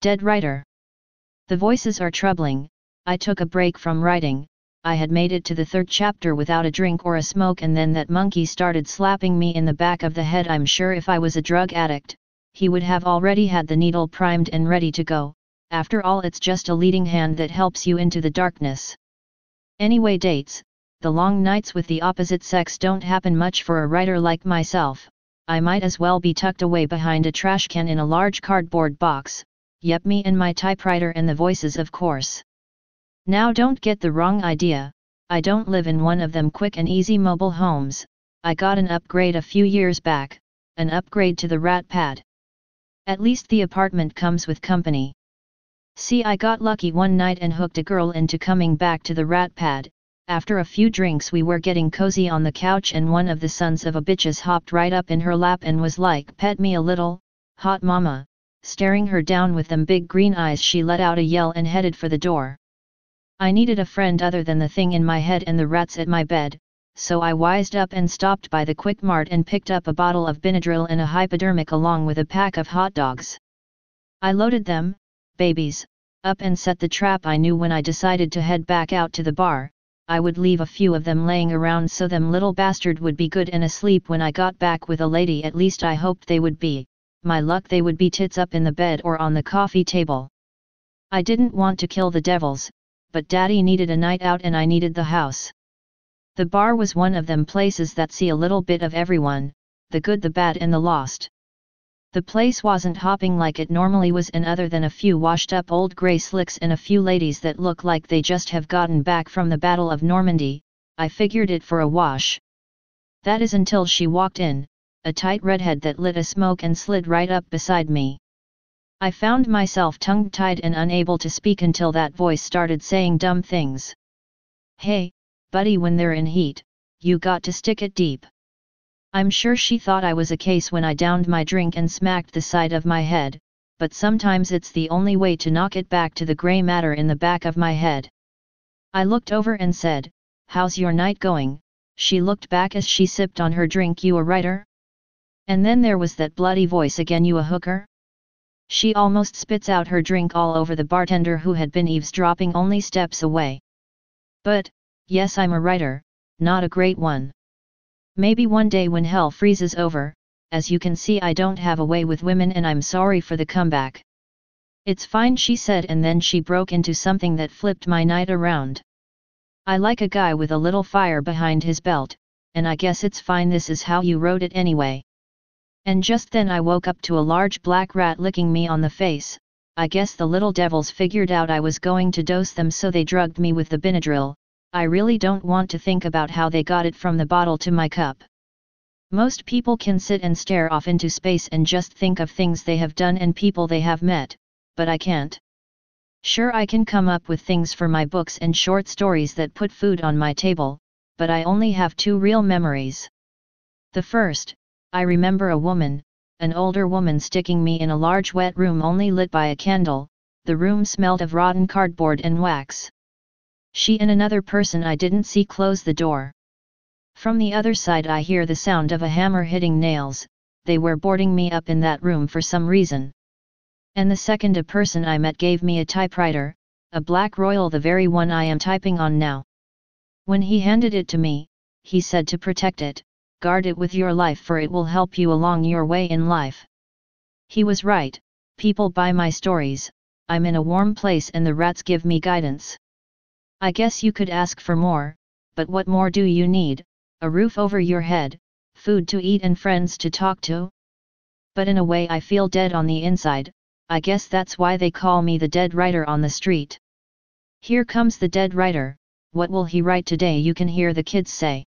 Dead writer. The voices are troubling. I took a break from writing. I had made it to the 3rd chapter without a drink or a smoke, and then that monkey started slapping me in the back of the head. I'm sure if I was a drug addict, he would have already had the needle primed and ready to go. After all, it's just a leading hand that helps you into the darkness. Anyway, dates, the long nights with the opposite sex don't happen much for a writer like myself. I might as well be tucked away behind a trash can in a large cardboard box. Yep, me and my typewriter and the voices, of course. Now don't get the wrong idea, I don't live in one of them quick and easy mobile homes. I got an upgrade a few years back, an upgrade to the rat pad. At least the apartment comes with company. See, I got lucky one night and hooked a girl into coming back to the rat pad. After a few drinks we were getting cozy on the couch, and one of the sons of a bitches hopped right up in her lap and was like, "Pet me a little, hot mama." Staring her down with them big green eyes, she let out a yell and headed for the door. I needed a friend other than the thing in my head and the rats at my bed, so I wised up and stopped by the Quick Mart and picked up a bottle of Benadryl and a hypodermic along with a pack of hot dogs. I loaded them, babies, up and set the trap. I knew when I decided to head back out to the bar, I would leave a few of them laying around so them little bastard would be good and asleep when I got back with a lady. At least I hoped they would be. My luck, they would be tits up in the bed or on the coffee table. I didn't want to kill the devils, but Daddy needed a night out and I needed the house. The bar was one of them places that see a little bit of everyone, the good, the bad and the lost. The place wasn't hopping like it normally was, and other than a few washed up old grey slicks and a few ladies that look like they just have gotten back from the Battle of Normandy, I figured it for a wash. That is until she walked in, a tight redhead that lit a smoke and slid right up beside me. I found myself tongue-tied and unable to speak until that voice started saying dumb things. "Hey, buddy, when they're in heat, you got to stick it deep." I'm sure she thought I was a case when I downed my drink and smacked the side of my head, but sometimes it's the only way to knock it back to the grey matter in the back of my head. I looked over and said, "How's your night going?" She looked back as she sipped on her drink. "You a writer?" And then there was that bloody voice again, "You a hooker?" She almost spits out her drink all over the bartender who had been eavesdropping only steps away. But, yes, I'm a writer, not a great one. Maybe one day when hell freezes over. As you can see, I don't have a way with women and I'm sorry for the comeback. "It's fine," she said, and then she broke into something that flipped my night around. "I like a guy with a little fire behind his belt, and I guess it's fine. This is how you wrote it anyway." And just then I woke up to a large black rat licking me on the face. I guess the little devils figured out I was going to dose them, so they drugged me with the Benadryl. I really don't want to think about how they got it from the bottle to my cup. Most people can sit and stare off into space and just think of things they have done and people they have met, but I can't. Sure, I can come up with things for my books and short stories that put food on my table, but I only have two real memories. The first, I remember a woman, an older woman, sticking me in a large wet room only lit by a candle. The room smelled of rotten cardboard and wax. She and another person I didn't see close the door. From the other side I hear the sound of a hammer hitting nails. They were boarding me up in that room for some reason. And the second, a person I met gave me a typewriter, a Black Royal, the very one I am typing on now. When he handed it to me, he said to protect it, guard it with your life, for it will help you along your way in life. He was right. People buy my stories. I'm in a warm place and the rats give me guidance. I guess you could ask for more, but what more do you need? A roof over your head, food to eat and friends to talk to? But in a way I feel dead on the inside. I guess that's why they call me the dead writer on the street. Here comes the dead writer. What will he write today? You can hear the kids say.